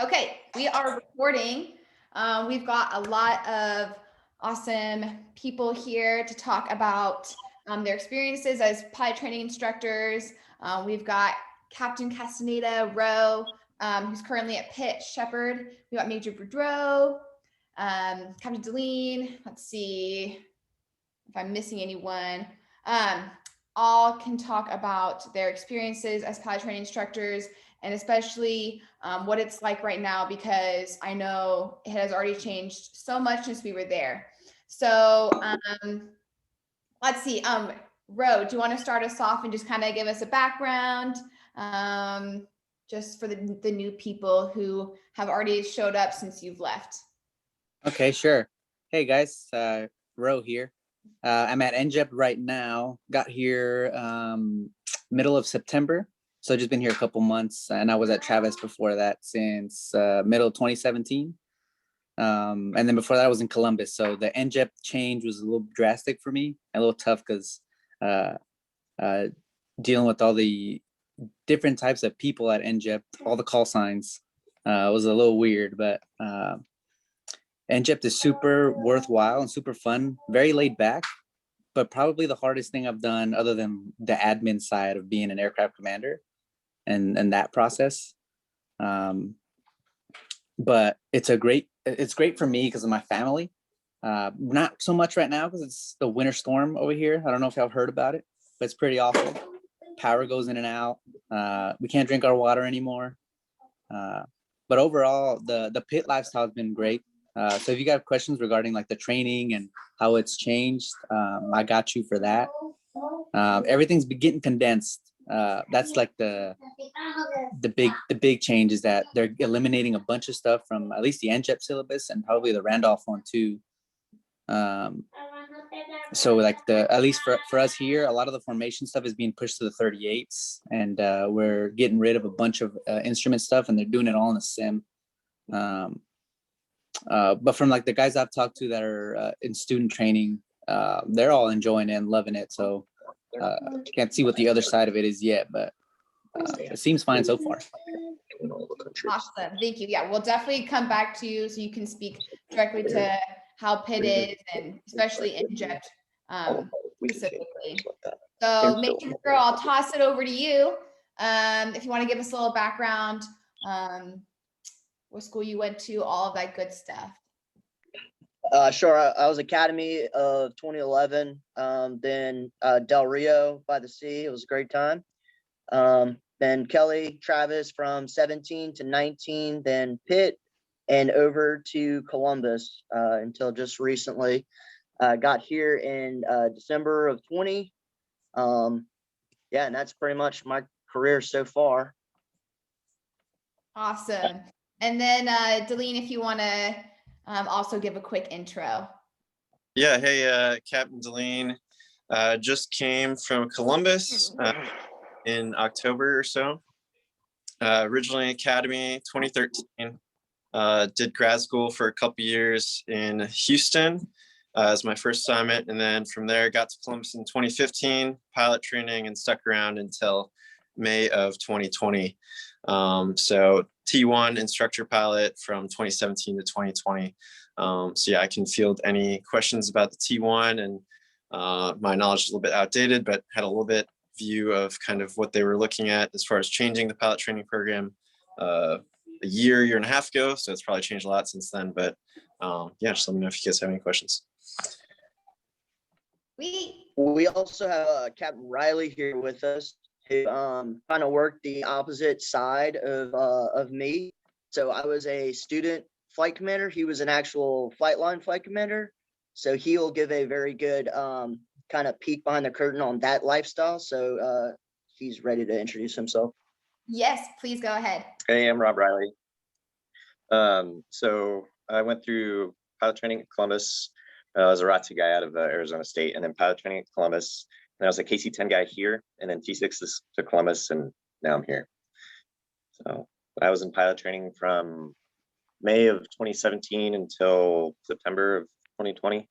Okay, we are recording. We've got a lot of awesome people here to talk about their experiences as pilot training instructors. We've got Captain Castaneda Rowe, who's currently at Pitt Shepherd. We've got Major Boudreau, Captain Deline. Let's see if I'm missing anyone. All can talk about their experiences as pilot training instructors, and especially what it's like right now, because I know it has already changed so much since we were there. So let's see, Ro, do you want to start us off and just kind of give us a background, just for the new people who have already showed up since you've left? Okay, sure. Hey guys, Ro here. I'm at NJEP right now. Got here middle of September, so just been here a couple months, and I was at Travis before that since middle of 2017. And then before that I was in Columbus, so the NJEP change was a little drastic for me, a little tough because dealing with all the different types of people at NJEP, all the call signs, was a little weird, but NJEP is super worthwhile and super fun, very laid back, but probably the hardest thing I've done other than the admin side of being an aircraft commander and that process. But it's great for me because of my family. Not so much right now because it's the winter storm over here. I don't know if y'all heard about it, but it's pretty awful. Power goes in and out. We can't drink our water anymore. But overall, the pit lifestyle has been great. So if you got questions regarding like the training and how it's changed, I got you for that. Everything's getting condensed. That's like the big change is that they're eliminating a bunch of stuff from at least the NJEP syllabus and probably the Randolph one too. So like at least for us here, a lot of the formation stuff is being pushed to the 38s, and we're getting rid of a bunch of instrument stuff, and they're doing it all in a sim. But from like the guys I've talked to that are in student training, they're all enjoying it and loving it. So can't see what the other side of it is yet, but it seems fine so far. Awesome, thank you. Yeah, we'll definitely come back to you so you can speak directly to how Pitt is, and especially NJEP specifically. So Major Girl, I'll toss it over to you. If you want to give us a little background, what school you went to, all of that good stuff. Sure. I was Academy of 2011, then Del Rio by the Sea. It was a great time. Then Kelly, Travis from 17 to 19, then Pitt, and over to Columbus until just recently. Got here in December of 20. Yeah, and that's pretty much my career so far. Awesome. And then Deline, if you want to also give a quick intro. Yeah, hey, Captain Deline. Just came from Columbus in October or so. Originally Academy 2013. Did grad school for a couple years in Houston as my first assignment, and then from there got to Columbus in 2015, pilot training, and stuck around until May of 2020. So T1 instructor pilot from 2017 to 2020. So yeah, I can field any questions about the T1, and my knowledge is a little bit outdated, but had a little bit view of kind of what they were looking at as far as changing the pilot training program a year and a half ago. So it's probably changed a lot since then, but yeah, just let me know if you guys have any questions. We also have Captain Riley here with us, who kind of worked the opposite side of me. So I was a student flight commander. He was an actual flight line flight commander. So he will give a very good kind of peek behind the curtain on that lifestyle. So he's ready to introduce himself. Yes, please go ahead. Hey, I'm Rob Riley. So I went through pilot training at Columbus. I was a ROTC guy out of Arizona State, and then pilot training at Columbus. And I was a KC-10 guy here, and then T6 to Columbus, and now I'm here. So I was in pilot training from May of 2017 until September of 2020.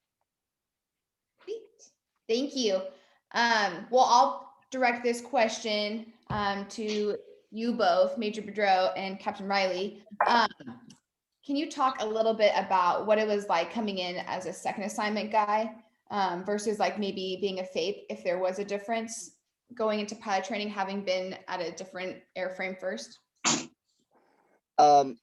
Thank you. Well, I'll direct this question to you both, Major Boudreaux and Captain Riley. Can you talk a little bit about what it was like coming in as a second assignment guy versus like maybe being a FAPE, if there was a difference going into pilot training, having been at a different airframe first? The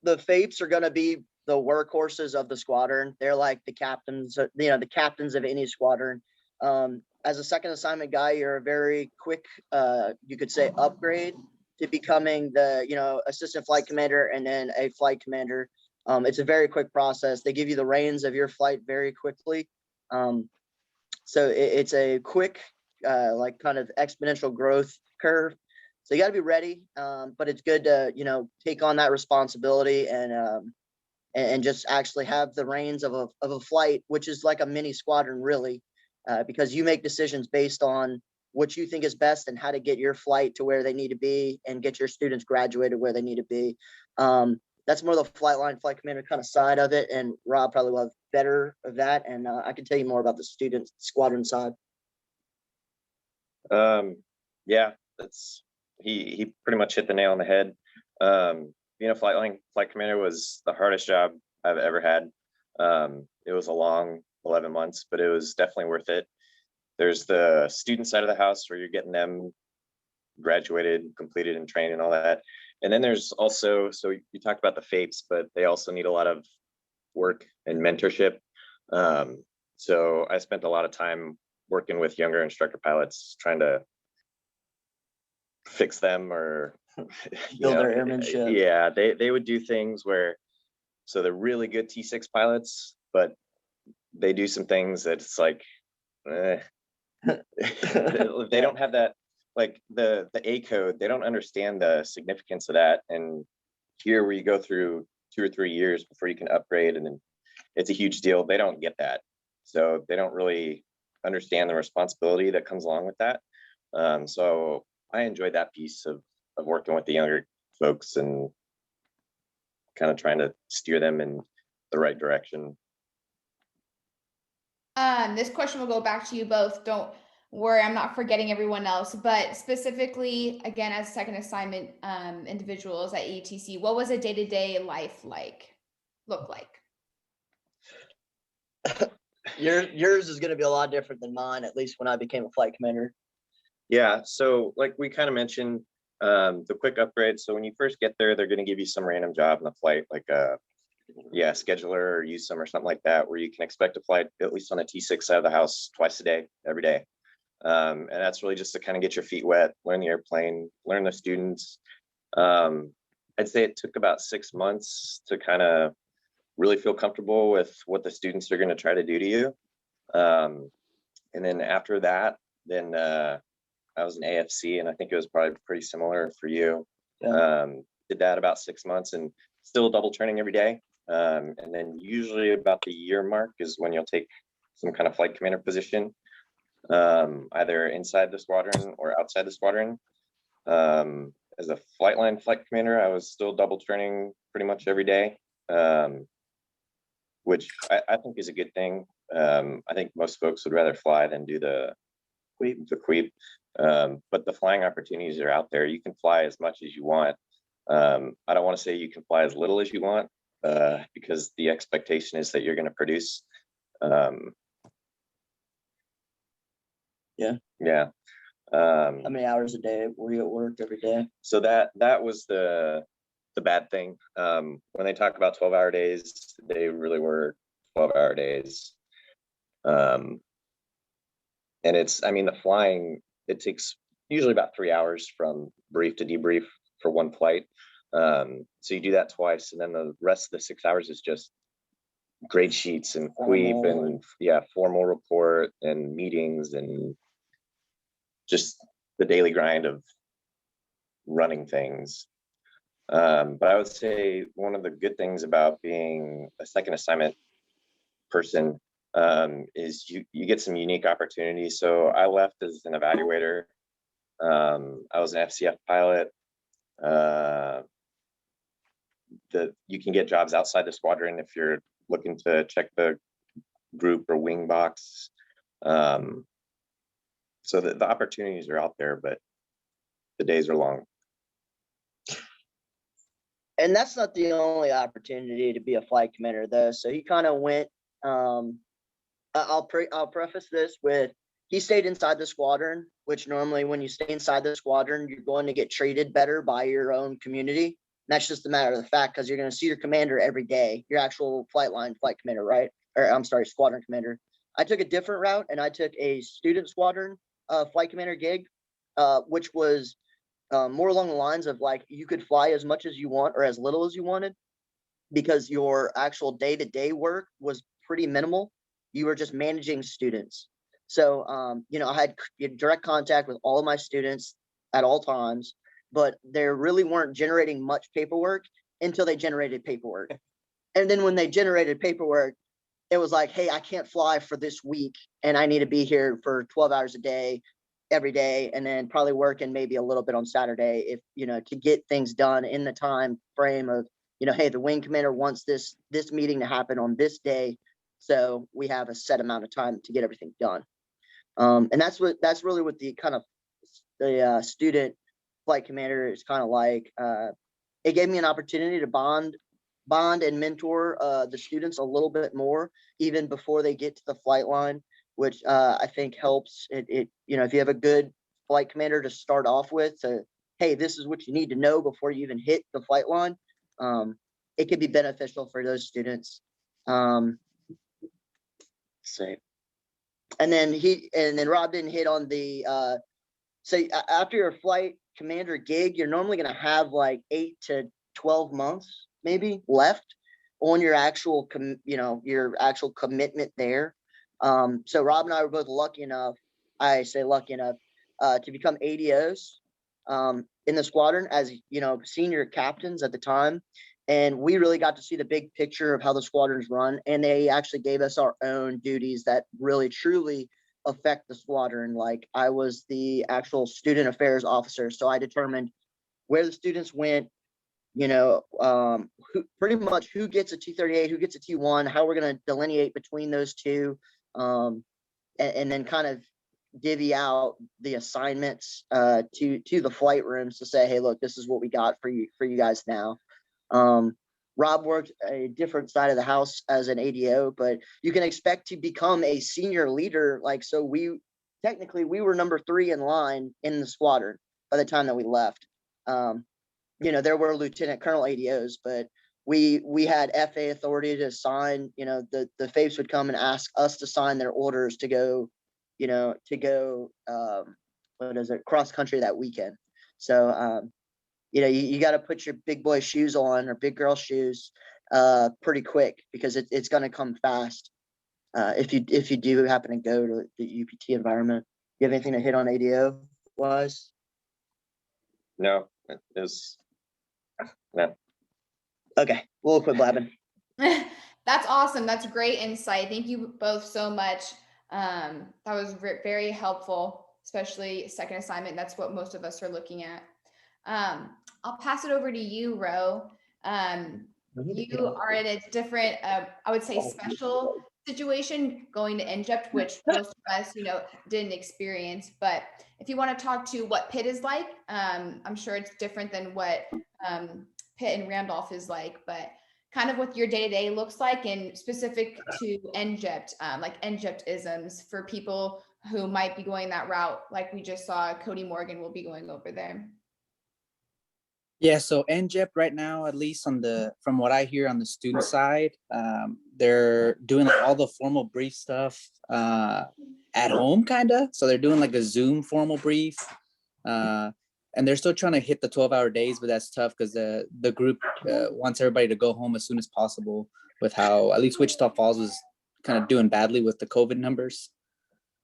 FAPEs are going to be the workhorses of the squadron. They're like the captains, the captains of any squadron. As a second assignment guy, you're a very quick, you could say, upgrade to becoming the, assistant flight commander and then a flight commander. It's a very quick process. They give you the reins of your flight very quickly. So it's a quick, like kind of exponential growth curve. So you got to be ready, but it's good to, take on that responsibility and just actually have the reins of a flight, which is like a mini squadron, really, because you make decisions based on what you think is best and how to get your flight to where they need to be and get your students graduated where they need to be. That's more the flight commander kind of side of it, and Rob probably will have better of that, and I can tell you more about the student squadron side. Yeah, he pretty much hit the nail on the head. Being a flight commander was the hardest job I've ever had. It was a long 11 months, but it was definitely worth it. There's the student side of the house where you're getting them graduated, completed, and trained and all that. And then there's also, so you talked about the FAPEs, but they also need a lot of work and mentorship. So I spent a lot of time working with younger instructor pilots, trying to fix them or Build their airmanship. Yeah, they would do things where, so they're really good T6 pilots, but they do some things that it's like, they don't have that, like the A code, they don't understand the significance of that. And here where you go through 2 or 3 years before you can upgrade, and then it's a huge deal. They don't get that. So they don't really understand the responsibility that comes along with that. So I enjoyed that piece of working with the younger folks and kind of trying to steer them in the right direction. This question will go back to you both. Don't worry, I'm not forgetting everyone else, but specifically, again, as second assignment individuals at AETC, what was a day-to-day life look like? Yours is going to be a lot different than mine, at least when I became a flight commander. Yeah, so like we kind of mentioned, the quick upgrade. So when you first get there, they're going to give you some random job in the flight, like scheduler or use some or something like that, where you can expect to fly at least on the T6 side of the house twice a day, every day. And that's really just to kind of get your feet wet, learn the airplane, learn the students. I'd say it took about 6 months to kind of really feel comfortable with what the students are going to try to do to you. And then after that, then I was an AFC, and I think it was probably pretty similar for you. Yeah. Did that about 6 months and still double training every day. And then usually about the year mark is when you'll take some kind of flight commander position, either inside the squadron or outside the squadron. As a flight commander, I was still double training pretty much every day, which I think is a good thing. I think most folks would rather fly than do the queep. But the flying opportunities are out there. You can fly as much as you want. I don't want to say you can fly as little as you want, because the expectation is that you're going to produce. Yeah. How many hours a day were you at work every day? So that was the bad thing. When they talk about 12-hour days, they really were 12-hour days. And the flying, it takes usually about 3 hours from brief to debrief for one flight. So you do that twice, and then the rest of the 6 hours is just grade sheets and queep and formal report and meetings and just the daily grind of running things. But I would say one of the good things about being a second assignment person is you get some unique opportunities. So I left as an evaluator. I was an FCF pilot. You can get jobs outside the squadron if you're looking to check the group or wing box. So the opportunities are out there, but the days are long. And that's not the only opportunity to be a flight commander though. So he kind of went, I'll preface this with, he stayed inside the squadron, which normally when you stay inside the squadron, you're going to get treated better by your own community. And that's just a matter of the fact, because you're going to see your commander every day, your actual flight commander, right? Or I'm sorry, squadron commander. I took a different route and I took a student squadron flight commander gig, which was more along the lines of like, you could fly as much as you want or as little as you wanted, because your actual day-to-day work was pretty minimal. You were just managing students. So, I had direct contact with all of my students at all times, but they really weren't generating much paperwork until they generated paperwork. And then when they generated paperwork, it was like, hey, I can't fly for this week and I need to be here for 12 hours a day, every day, and then probably working maybe a little bit on Saturday if, to get things done in the time frame of, hey, the wing commander wants this meeting to happen on this day. So we have a set amount of time to get everything done. And that's really what the kind of the student flight commander is kind of like. It gave me an opportunity to bond and mentor the students a little bit more, even before they get to the flight line, which I think helps. If you have a good flight commander to start off with, to, hey, this is what you need to know before you even hit the flight line, it could be beneficial for those students. Let's see. And then Rob didn't hit on the so after your flight commander gig, you're normally going to have like 8 to 12 months maybe left on your actual your actual commitment there. So Rob and I were both lucky enough, to become ADOs in the squadron as senior captains at the time. And we really got to see the big picture of how the squadrons run. And they actually gave us our own duties that really, truly affect the squadron. Like, I was the actual student affairs officer. So I determined where the students went, pretty much who gets a T-38, who gets a T-1, how we're going to delineate between those two. And then kind of divvy out the assignments to the flight rooms to say, hey, look, this is what we got for you guys now. Rob worked a different side of the house as an ADO, but you can expect to become a senior leader. Like, so we were number 3 in line in the squadron by the time that we left. There were lieutenant colonel ADOs, but we had FA authority to sign. The FAPEs would come and ask us to sign their orders to go cross country that weekend. So you got to put your big boy shoes on, or big girl shoes, pretty quick, because it's going to come fast. If you do happen to go to the UPT environment. You have anything to hit on ADO wise? No, it is. No. Okay, we'll quit blabbing. That's awesome. That's great insight. Thank you both so much. That was very helpful, especially second assignment. That's what most of us are looking at. I'll pass it over to you, Ro. You are in a different, I would say, special situation going to NJEP, which most of us, didn't experience. But if you want to talk to what Pitt is like, I'm sure it's different than what Pitt and Randolph is like, but kind of what your day-to-day looks like, and specific to NJEP, like NJEP isms for people who might be going that route. Like we just saw Cody Morgan will be going over there. Yeah, so NJEP right now, at least from what I hear on the student side, they're doing like all the formal brief stuff at home, kind of. So they're doing like a Zoom formal brief, and they're still trying to hit the 12-hour days, but that's tough because the group wants everybody to go home as soon as possible, with how at least Wichita Falls was kind of doing badly with the COVID numbers.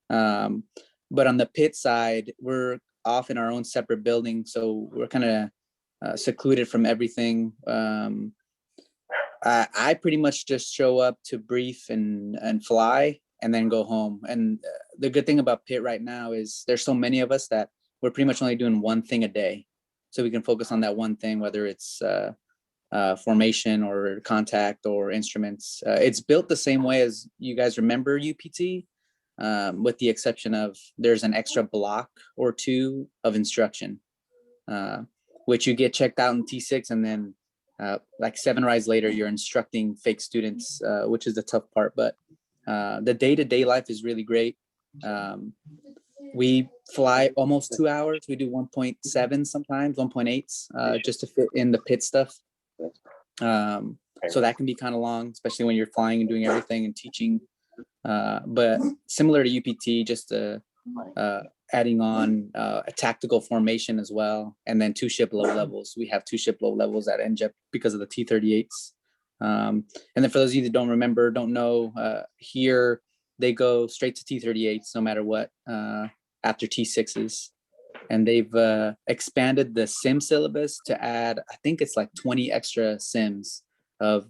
But on the Pitt side, we're off in our own separate building, so we're kind of secluded from everything. I pretty much just show up to brief and fly and then go home. And the good thing about Pitt right now is there's so many of us that we're pretty much only doing one thing a day. So we can focus on that one thing, whether it's formation or contact or instruments. It's built the same way as you guys remember UPT, with the exception of there's an extra block or 2 of instruction, which you get checked out in T6, and then like 7 rides later, you're instructing fake students, which is the tough part. But the day-to-day life is really great. We fly almost 2 hours. We do 1.7 sometimes, 1.8, just to fit in the pit stuff. So that can be kind of long, especially when you're flying and doing everything and teaching. But similar to UPT, just adding on a tactical formation as well, and then 2 ship low levels. We have 2 ship low levels at NJEP because of the T-38s. And then for those of you that don't know, here they go straight to T-38s no matter what, after T6s. And they've expanded the sim syllabus to add, I think it's like 20 extra sims of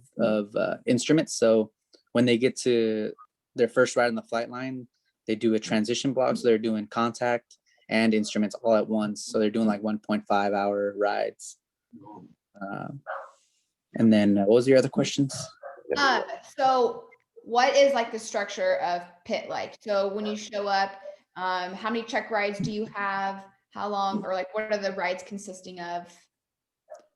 instruments. So when they get to their first ride on the flight line, they do a transition block. So they're doing contact and instruments all at once. So they're doing like 1.5-hour rides. And then what was your other questions? So what is like the structure of pit like? So when you show up, how many check rides do you have? How long, or like what are the rides consisting of?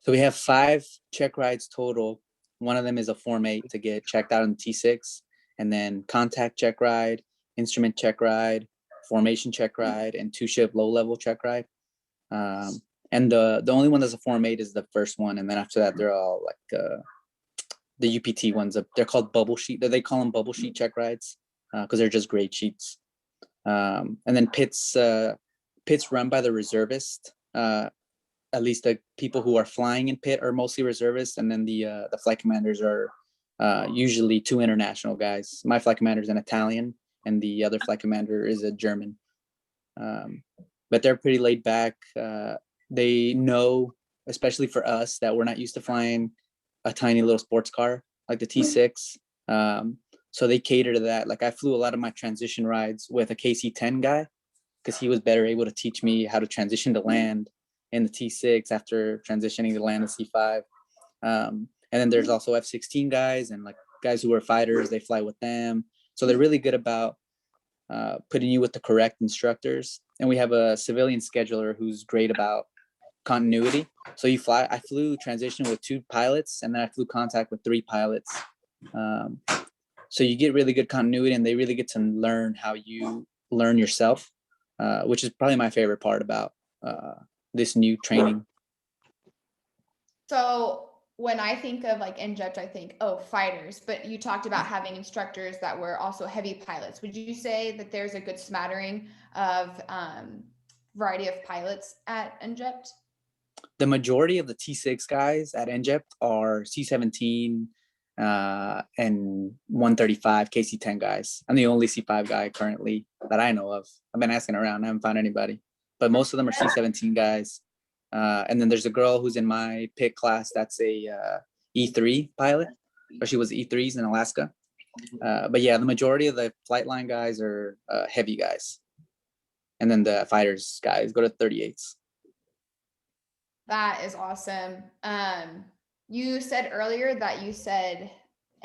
So we have 5 check rides total. One of them is a Form 8 to get checked out in the T6, and then contact check ride, instrument check ride, formation check ride, and 2 ship low level check ride. And the only one that's a Form 8 is the first one, and then after that they're all like the UPT ones. They're called bubble sheet. They call them bubble sheet check rides because they're just grade sheets. And then pits run by the reservist. At least the people who are flying in pit are mostly reservists, and then the flight commanders are usually 2 international guys. My flight commander is an Italian, and the other flight commander is a German. But they're pretty laid back. They know, especially for us, that we're not used to flying a tiny little sports car like the T6. So they cater to that. Like I flew a lot of my transition rides with a KC-10 guy because he was better able to teach me how to transition to land in the T6 after transitioning to land the C5. And then there's also F-16 guys and like guys who are fighters, they fly with them. So they're really good about putting you with the correct instructors. And we have a civilian scheduler who's great about continuity. So I flew transition with 2 pilots, and then I flew contact with 3 pilots. So you get really good continuity, and they really get to learn how you learn yourself, which is probably my favorite part about this new training. So when I think of like NJET, I think, oh, fighters, but you talked about having instructors that were also heavy pilots. Would you say that there's a good smattering of variety of pilots at NJET? The majority of the T6 guys at NJEP are C-17 and 135 KC-10 guys. I'm the only C5 guy currently that I know of. I've been asking around, I haven't found anybody, but most of them are C-17 guys. And then there's a girl who's in my pit class that's a E3 pilot, or she was E3s in Alaska. But yeah, the majority of the flight line guys are heavy guys. And then the fighters guys go to 38s. That is awesome. You said earlier that you said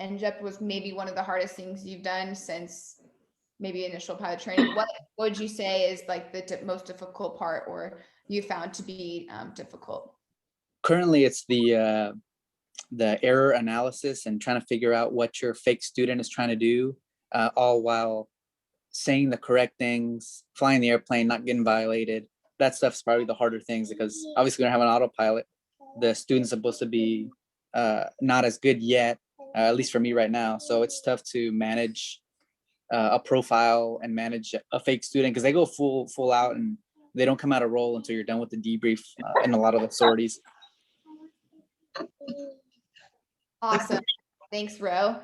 NJEP was maybe one of the hardest things you've done since maybe initial pilot training. What would you say is like the most difficult part, or you found to be difficult? Currently, it's the error analysis and trying to figure out what your fake student is trying to do, all while saying the correct things, flying the airplane, not getting violated. That stuff's probably the harder things because obviously we're gonna have an autopilot. The student's supposed to be not as good yet, at least for me right now. So it's tough to manage a profile and manage a fake student because they go full out and they don't come out of roll until you're done with the debrief in a lot of the sorties. Awesome. Thanks, Ro.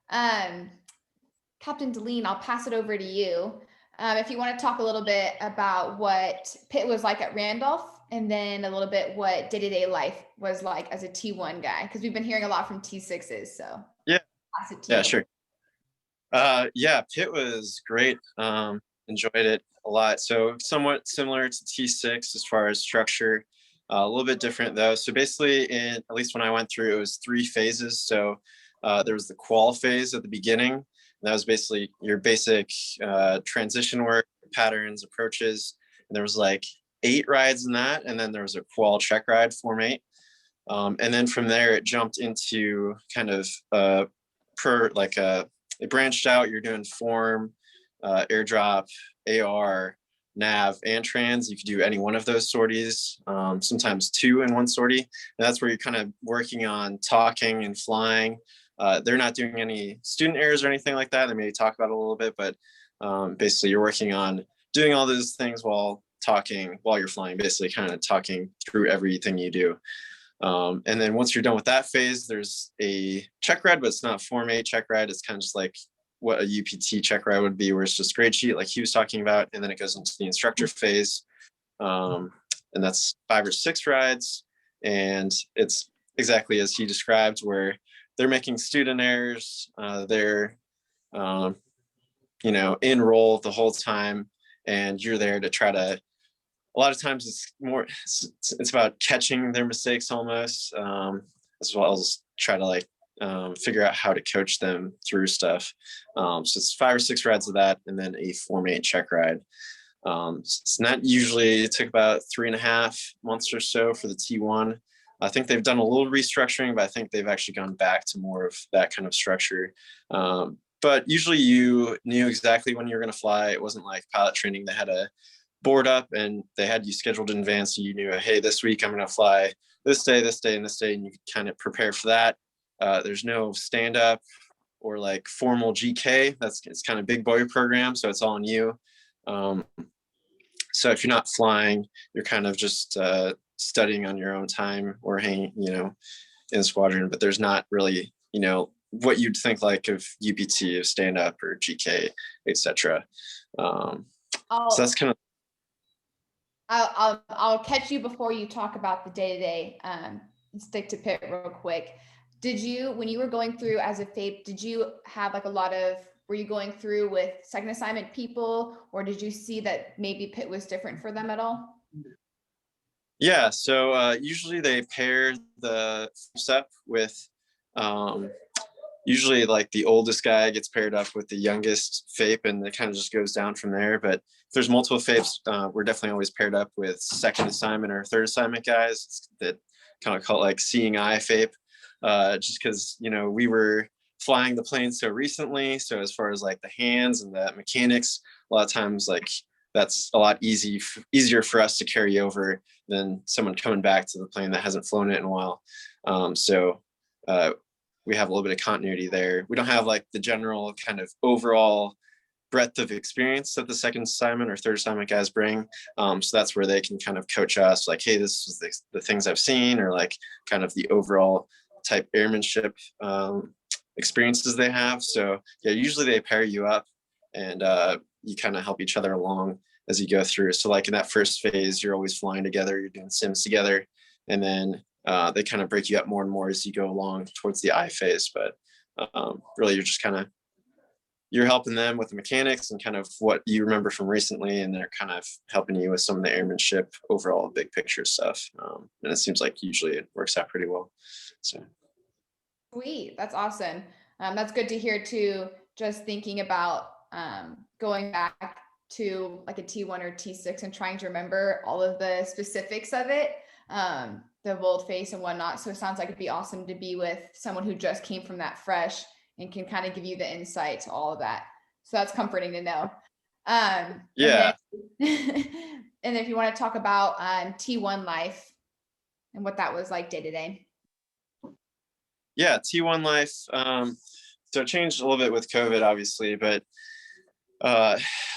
Captain Deline, I'll pass it over to you. If you want to talk a little bit about what pit was like at Randolph, and then a little bit what day-to-day life was like as a T1 guy, because we've been hearing a lot from T6s. So yeah, pass it to you. sure. Yeah, pit was great. Enjoyed it a lot. So somewhat similar to T6 as far as structure. A little bit different though. So basically, at least when I went through, it was 3 phases. So there was the qual phase at the beginning. That was basically your basic transition work, patterns, approaches. And there was like 8 rides in that. And then there was a qual check ride, Form 8. And then from there, it jumped into kind of it branched out. You're doing form, airdrop, AR, nav, and trans. You could do any one of those sorties, sometimes two in one sortie. And that's where you're kind of working on talking and flying. They're not doing any student errors or anything like that. They may talk about it a little bit, but basically you're working on doing all those things while you're flying, basically kind of talking through everything you do. And then once you're done with that phase, there's a check ride, but it's not Form A check ride. It's kind of just like what a UPT check ride would be, where it's just grade sheet like he was talking about. And then it goes into the instructor phase. And that's 5 or 6 rides. And it's exactly as he described, where they're making student errors. They're, in roll the whole time. And you're there to try to, a lot of times it's about catching their mistakes almost, as well as try to figure out how to coach them through stuff. So it's 5 or 6 rides of that, and then a Form A check ride. It's not usually, it took about 3.5 months or so for the T1. I think they've done a little restructuring, but I think they've actually gone back to more of that kind of structure. But usually you knew exactly when you were going to fly. It wasn't like pilot training that had a board up and they had you scheduled in advance. So you knew, hey, this week I'm going to fly this day, this day, and this day. And you could kind of prepare for that. There's no stand up or like formal GK. It's kind of big boy program. So it's all on you. So if you're not flying, you're kind of just studying on your own time or hanging, in the squadron, but there's not really, what you'd think like of UPT, of stand up or GK, etc. So that's kind of. I'll catch you before you talk about the day-to-day, stick to pit real quick. When you were going through as a FAPE, did you have were you going through with second assignment people, or did you see that maybe pit was different for them at all? Yeah, so usually they pair the step with, usually like the oldest guy gets paired up with the youngest FAPE, and it kind of just goes down from there. But if there's multiple FAPEs, we're definitely always paired up with second assignment or third assignment guys that kind of call it like seeing eye FAPE, just because, we were flying the plane so recently. So as far as like the hands and the mechanics, a lot of times like that's a lot easier for us to carry over than someone coming back to the plane that hasn't flown it in a while. So we have a little bit of continuity there. We don't have like the general kind of overall breadth of experience that the second assignment or third assignment guys bring. So that's where they can kind of coach us like, hey, this is the things I've seen, or like kind of the overall type airmanship experiences they have. So yeah, usually they pair you up and you kind of help each other along as you go through. So like in that first phase, you're always flying together, you're doing sims together, and then they kind of break you up more and more as you go along towards the I phase. But really you're just you're helping them with the mechanics and kind of what you remember from recently, and they're kind of helping you with some of the airmanship, overall big picture stuff. And it seems like usually it works out pretty well. So Sweet, that's awesome. That's good to hear too. Just thinking about going back to like a T1 or T6 and trying to remember all of the specifics of it, the boldface and whatnot. So it sounds like it'd be awesome to be with someone who just came from that fresh and can kind of give you the insight to all of that. So that's comforting to know. yeah. And then if you want to talk about T1 life and what that was like day to day. Yeah, T1 life. So it changed a little bit with COVID, obviously, but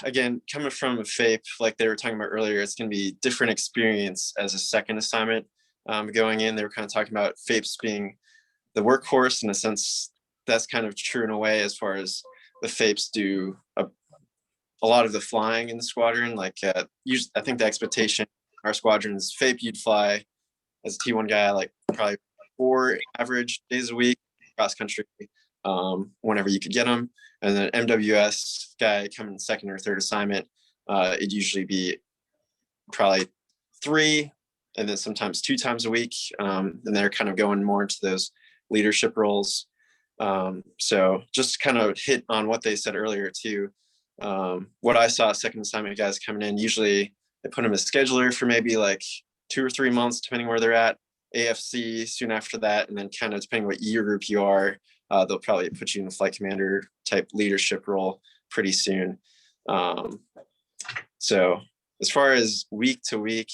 again, coming from a FAPE, like they were talking about earlier, it's going to be different experience as a second assignment. Going in, they were kind of talking about FAPEs being the workhorse in a sense. That's kind of true in a way, as far as the FAPEs do a lot of the flying in the squadron. Like usually, I think the expectation our squadron is FAPE, you'd fly as a T1 guy, like probably 4 average days a week cross country, whenever you could get them. And then MWS guy coming second or third assignment, it'd usually be probably 3 and then sometimes 2 times a week. And they're kind of going more into those leadership roles. So just kind of hit on what they said earlier too. What I saw second assignment guys coming in, usually they put them as scheduler for maybe like 2 or 3 months, depending where they're at. AFC soon after that, and then kind of depending what year group you are, they'll probably put you in a flight commander type leadership role pretty soon. So as far as week to week,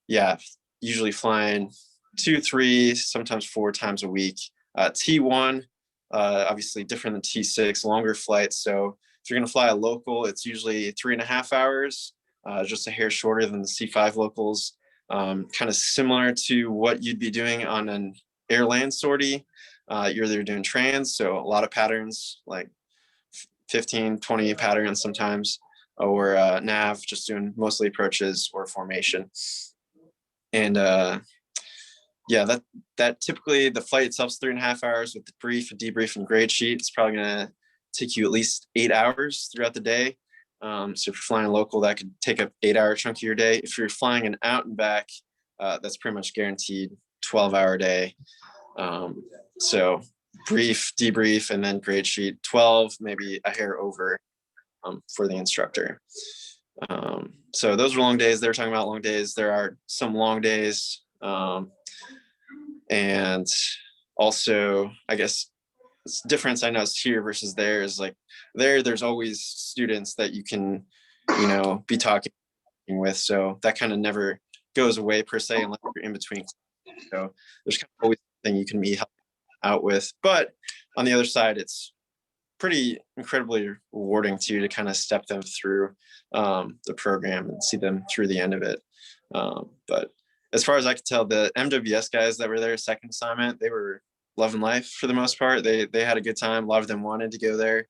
yeah, usually flying 2, 3, sometimes 4 times a week. T1, obviously different than T6, longer flights. So if you're going to fly a local, it's usually 3.5 hours, just a hair shorter than the C5 locals. Kind of similar to what you'd be doing on an air-land sortie. You're either doing trans, so a lot of patterns, like 15, 20 patterns sometimes, or nav, just doing mostly approaches or formation. And yeah, that typically the flight itself is 3.5 hours with the brief, a debrief, and grade sheet. It's probably gonna take you at least 8 hours throughout the day. So if you're flying local, that could take up 8-hour chunk of your day. If you're flying an out and back, that's pretty much guaranteed 12-hour day. So brief, debrief, and then grade sheet, 12, maybe a hair over for the instructor. So those are long days. They're talking about long days. There are some long days. And also, I guess the difference I noticed here versus there is like there's always students that you can, be talking with. So that kind of never goes away per se unless you're in between. So there's kind of always something you can be helped out with. But on the other side, it's pretty incredibly rewarding to you to kind of step them through the program and see them through the end of it. But as far as I could tell, the MWS guys that were there second assignment, they were loving life for the most part. They had a good time. A lot of them wanted to go there,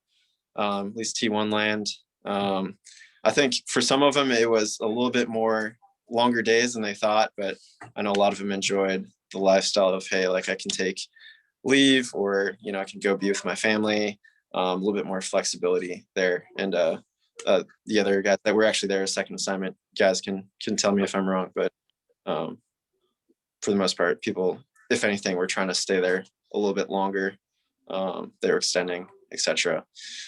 at least T1 land. I think for some of them, it was a little bit more longer days than they thought, but I know a lot of them enjoyed the lifestyle of, hey, like I can take leave or, I can go be with my family, a little bit more flexibility there. And the other guys that were actually there second assignment guys can tell me if I'm wrong, but for the most part, people, if anything, were trying to stay there a little bit longer. They were extending, etc.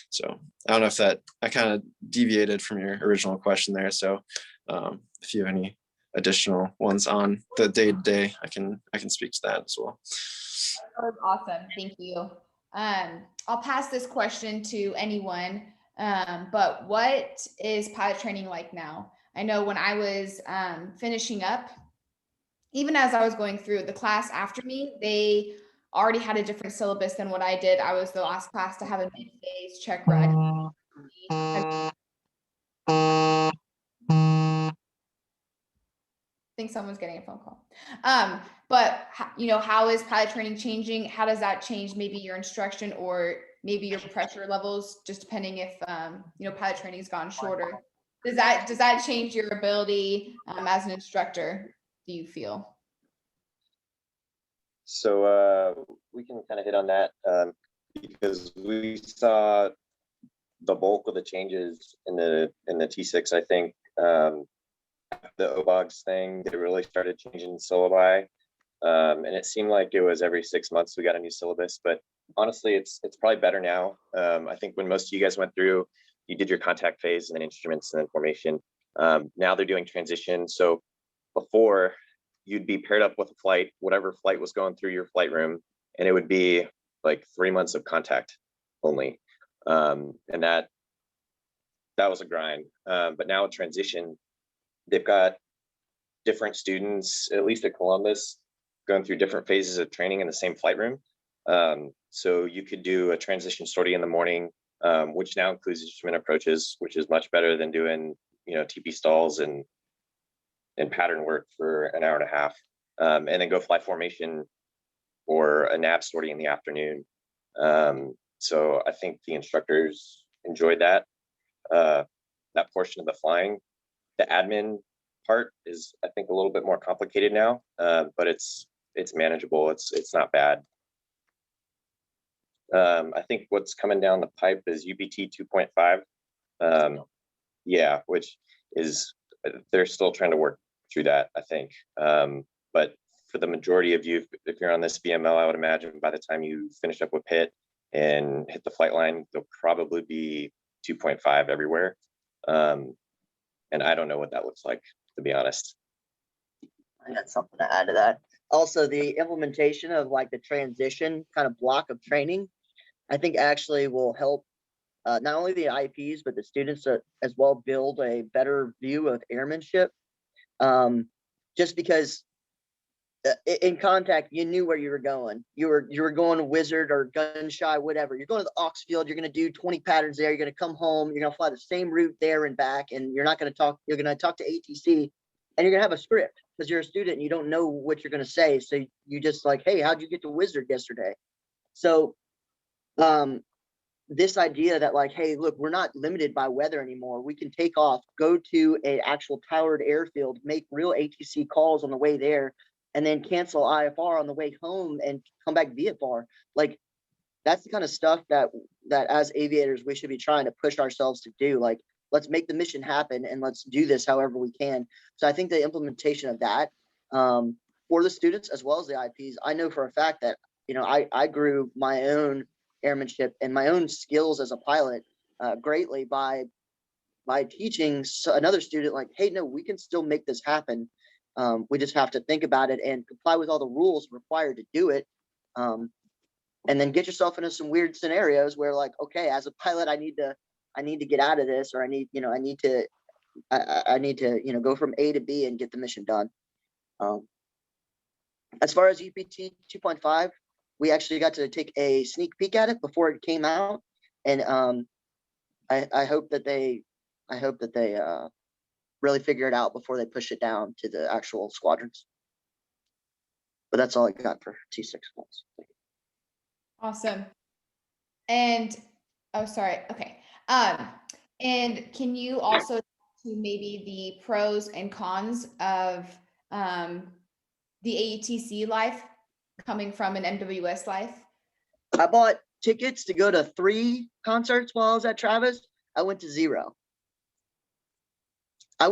So I don't know if I kind of deviated from your original question there. So if you have any additional ones on the day-to-day, I can speak to that as well. That was awesome. Thank you. I'll pass this question to anyone, but what is pilot training like now? I know when I was finishing up, even as I was going through the class after me, they already had a different syllabus than what I did. I was the last class to have a mid-phase check ride. I think someone's getting a phone call. But how is pilot training changing? How does that change maybe your instruction or maybe your pressure levels, just depending if pilot training has gone shorter? Does that change your ability as an instructor, do you feel? So we can kind of hit on that because we saw the bulk of the changes in the T6. I think the OBOGs thing, they really started changing syllabi, and it seemed like it was every 6 months we got a new syllabus. But honestly, it's probably better now. I think when most of you guys went through, you did your contact phase and then instruments and then formation. Now they're doing transition. So before, you'd be paired up with a flight, whatever flight was going through your flight room, and it would be like 3 months of contact only. And that was a grind. But now with transition, they've got different students, at least at Columbus, going through different phases of training in the same flight room. So you could do a transition sortie in the morning, which now includes instrument approaches, which is much better than doing, TP stalls and pattern work for an hour and a half, and then go fly formation or a nav sortie in the afternoon. So I think the instructors enjoyed that portion of the flying. The admin part is, I think, a little bit more complicated now, but it's manageable. It's not bad. I think what's coming down the pipe is UBT 2.5. Yeah, which is, they're still trying to work through that, I think. But for the majority of you, if you're on this VML, I would imagine by the time you finish up with PIT and hit the flight line, there'll probably be 2.5 everywhere. And I don't know what that looks like, to be honest. I got something to add to that. Also, the implementation of like the transition kind of block of training, I think actually will help not only the IPs, but the students as well build a better view of airmanship. Just because in contact, you knew where you were going. You were going to Wizard or gun shy, whatever. You're going to the Ox Field. You're going to do 20 patterns there. You're going to come home. You're going to fly the same route there and back. And you're not going to talk. You're going to talk to ATC, and you're going to have a script because you're a student and you don't know what you're going to say. So you just like, hey, how'd you get to Wizard yesterday? So, this idea that like, hey, look, we're not limited by weather anymore. We can take off, go to a actual towered airfield, make real ATC calls on the way there, and then cancel IFR on the way home and come back VFR. Like, that's the kind of stuff that as aviators we should be trying to push ourselves to do. Like, let's make the mission happen and let's do this however we can. So I think the implementation of that for the students as well as the IPs, I know for a fact that, you know, I grew my own airmanship and my own skills as a pilot greatly by teaching another student like, hey, no, we can still make this happen. We just have to think about it and comply with all the rules required to do it. And then get yourself into some weird scenarios where like, okay, as a pilot, I need to get out of this, or I need to, you know, go from A to B and get the mission done. As far as UPT 2.5, we actually got to take a sneak peek at it before it came out. And I hope that they really figure it out before they push it down to the actual squadrons. But that's all I got for T6 calls. Awesome. And oh, sorry. Okay. And can you also talk to maybe the pros and cons of the AETC life coming from an MWS life? I bought tickets to go to 3 concerts while I was at Travis. I went to 0. In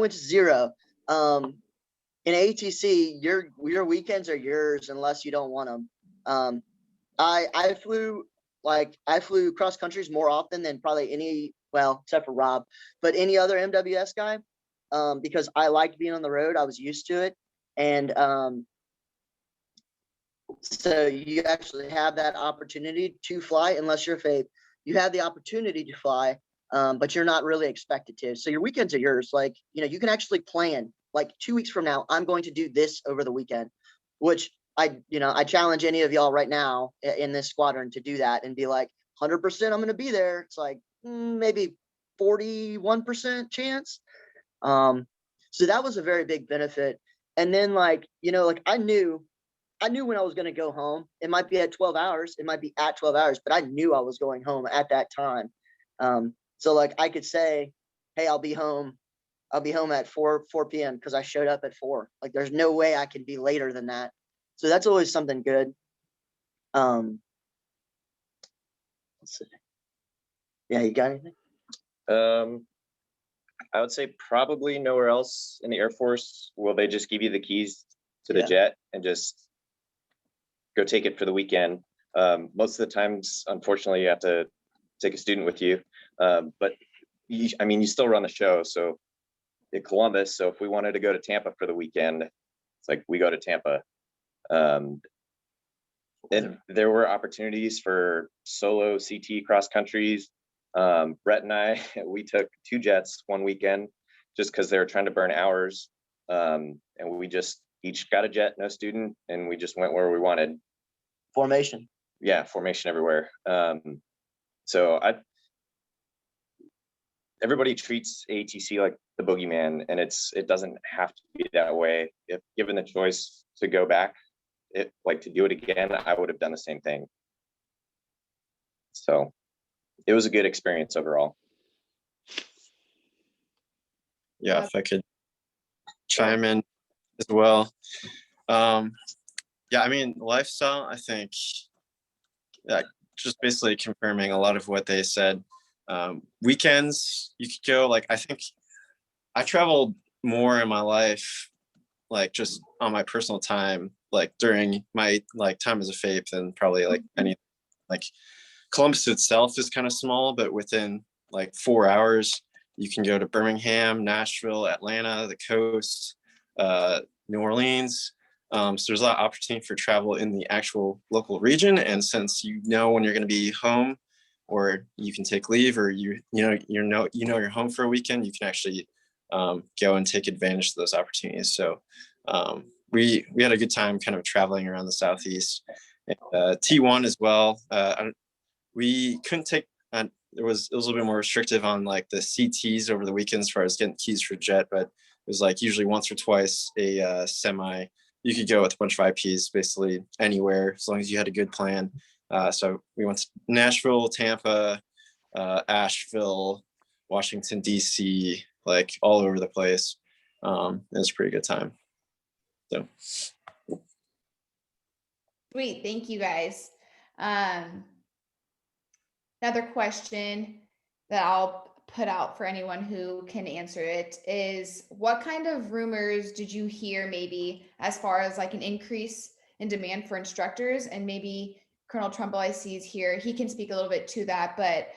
AETC, your weekends are yours unless you don't want them. I flew cross countries more often than probably any, well, except for Rob, but any other MWS guy, because I liked being on the road. I was used to it. And so you actually have that opportunity to fly unless you're FAPE. You have the opportunity to fly, but you're not really expected to. So your weekends are yours. Like, you know, you can actually plan like 2 weeks from now, I'm going to do this over the weekend, which I challenge any of y'all right now in this squadron to do that and be like 100% I'm going to be there. It's like maybe 41% chance. So that was a very big benefit. And then like, you know, like I knew when I was going to go home. It might be at 12 hours. It might be at 12 hours, but I knew I was going home at that time. So like I could say, hey, I'll be home at 4 p.m. because I showed up at 4. Like there's no way I can be later than that. So that's always something good. Let's see. Yeah, you got anything? I would say probably nowhere else in the Air Force will they just give you the keys to the Yeah. jet and just go take it for the weekend. Most of the times, unfortunately, you have to take a student with you. But you still run the show. So in Columbus, so if we wanted to go to Tampa for the weekend, it's like we go to Tampa. And there were opportunities for solo CT cross countries. Brett and I, we took 2 jets one weekend just because they were trying to burn hours. And we just each got a jet, no student, and we just went where we wanted. Formation. Yeah, formation everywhere. So everybody treats AETC like the boogeyman, and it doesn't have to be that way. If given the choice to go back, to do it again, I would have done the same thing. So it was a good experience overall. Yeah, if I could chime in as well. Yeah, I mean, lifestyle, I think, just basically confirming a lot of what they said. Weekends, you could go, like, I think I traveled more in my life, like just on my personal time, like during my time as a FAPE than probably like any, like Columbus itself is kind of small, but within like 4 hours, you can go to Birmingham, Nashville, Atlanta, the coast, New Orleans. So there's a lot of opportunity for travel in the actual local region. And since you know when you're going to be home, or you can take leave, or you know you're home for a weekend, you can actually go and take advantage of those opportunities. So we had a good time kind of traveling around the Southeast. T1 as well. We couldn't take. It was a little bit more restrictive on like the CTs over the weekends as far as getting keys for jet, but it was like usually once or twice a semi. You could go with a bunch of IPs basically anywhere as long as you had a good plan. So we went to Nashville, Tampa, Asheville, Washington, DC, like all over the place. It was a pretty good time. So. Sweet, thank you guys. Another question that I'll put out for anyone who can answer it is, what kind of rumors did you hear maybe as far as like an increase in demand for instructors? And maybe Colonel Trumbull, I see, is here. He can speak a little bit to that, but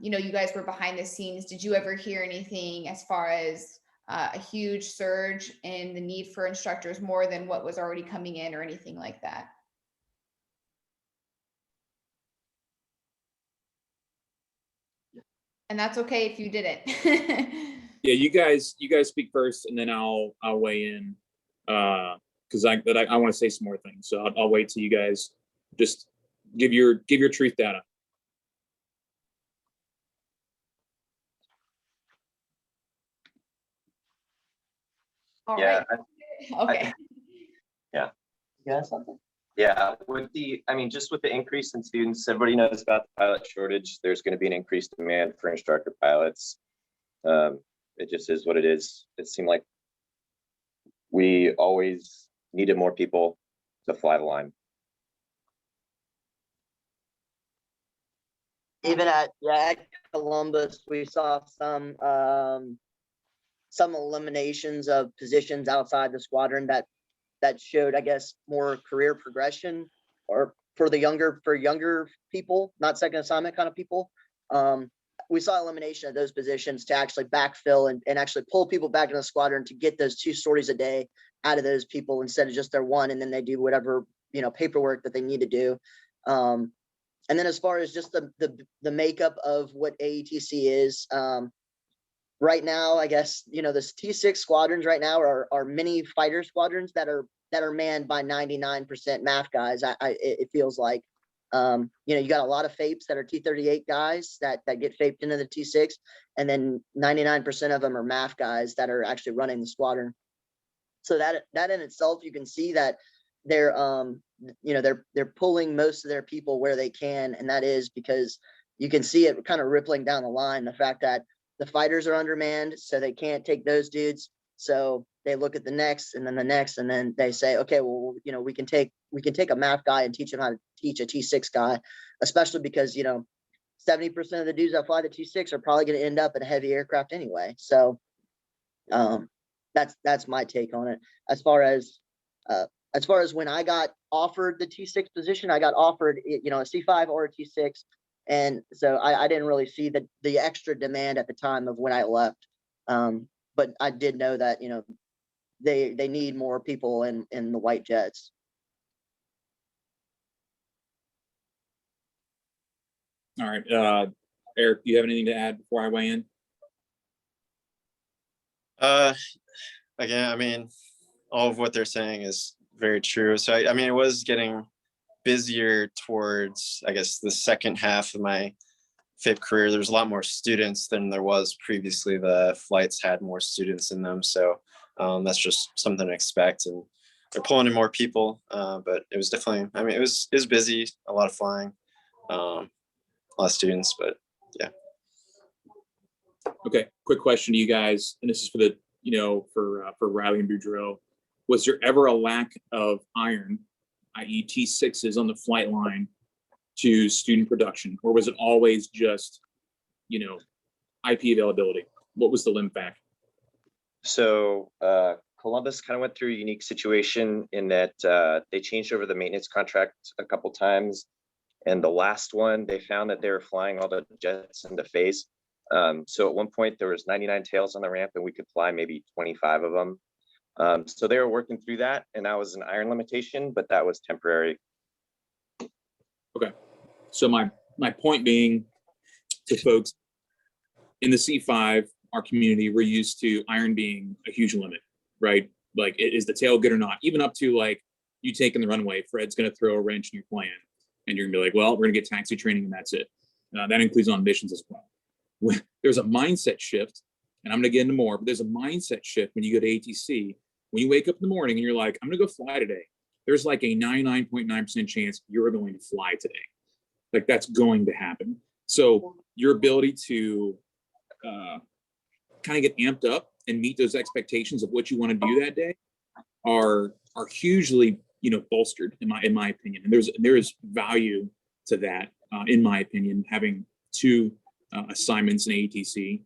you know, you guys were behind the scenes. Did you ever hear anything as far as a huge surge in the need for instructors more than what was already coming in or anything like that? And that's okay if you didn't. Yeah, you guys speak first, and then I'll weigh in, because I want to say some more things. So I'll wait till you guys just give your truth data. All Yeah, right. Okay. Yeah. You got something? Yeah, just with the increase in students, everybody knows about the pilot shortage. There's going to be an increased demand for instructor pilots. It just is what it is. It seemed like we always needed more people to fly the line. Even at Columbus, we saw some eliminations of positions outside the squadron that showed, I guess, more career progression, or for younger people, not second assignment kind of people. We saw elimination of those positions to actually backfill and actually pull people back in the squadron to get those 2 sorties a day out of those people instead of just their one, and then they do whatever, you know, paperwork that they need to do. And then as far as just the makeup of what AETC is, right now, I guess, you know, the T6 squadrons right now are mini fighter squadrons that are manned by 99% MAF guys. It feels like, you know, you got a lot of FAPEs that are T38 guys that get FAPed into the T6, and then 99% of them are MAF guys that are actually running the squadron. So that in itself, you can see that they're you know, they're pulling most of their people where they can, and that is because you can see it kind of rippling down the line, the fact that the fighters are undermanned, so they can't take those dudes. So they look at the next, and then the next, and then they say, okay, well, you know, we can take a MAF guy and teach him how to teach a T6 guy, especially because, you know, 70% of the dudes that fly the T6 are probably going to end up in a heavy aircraft anyway. So that's my take on it. As far as when I got offered the T6 position, I got offered, you know, a C5 or a T6. And so I didn't really see the extra demand at the time of when I left. But I did know that, you know, they need more people in the white jets. All right, Eric, do you have anything to add before I weigh in? Again, I mean, all of what they're saying is very true. So I mean, it was getting busier towards, I guess, the second half of my FAPE career. There's a lot more students than there was previously. The flights had more students in them, so that's just something to expect. And they're pulling in more people, but it was definitely, I mean, it was busy, a lot of flying, a lot of students, but yeah. Okay, quick question to you guys, and this is for the, you know, for Riley and Boudreaux. Was there ever a lack of iron, i.e. T6s on the flight line to student production, or was it always just, you know, IP availability? What was the limb fact? So Columbus kind of went through a unique situation in that they changed over the maintenance contract a couple times. And the last one, they found that they were flying all the jets into phase. So at one point there was 99 tails on the ramp, and we could fly maybe 25 of them. So they were working through that, and that was an iron limitation, but that was temporary. Okay. So my point being to folks in the C5, our community, we're used to iron being a huge limit, right? Like, is the tail good or not? Even up to like you taking the runway, Fred's going to throw a wrench in your plan, and you're gonna be like, well, we're gonna get taxi training, and that's it. That includes on missions as well. When there's a mindset shift, and I'm gonna get into more, but there's a mindset shift when you go to ATC. When you wake up in the morning and you're like, I'm gonna go fly today. There's like a 99.9% chance you're going to fly today. Like, that's going to happen. So your ability to kind of get amped up and meet those expectations of what you want to do that day are hugely, bolstered in my opinion. And there is value to that, in my opinion, having two assignments in AETC.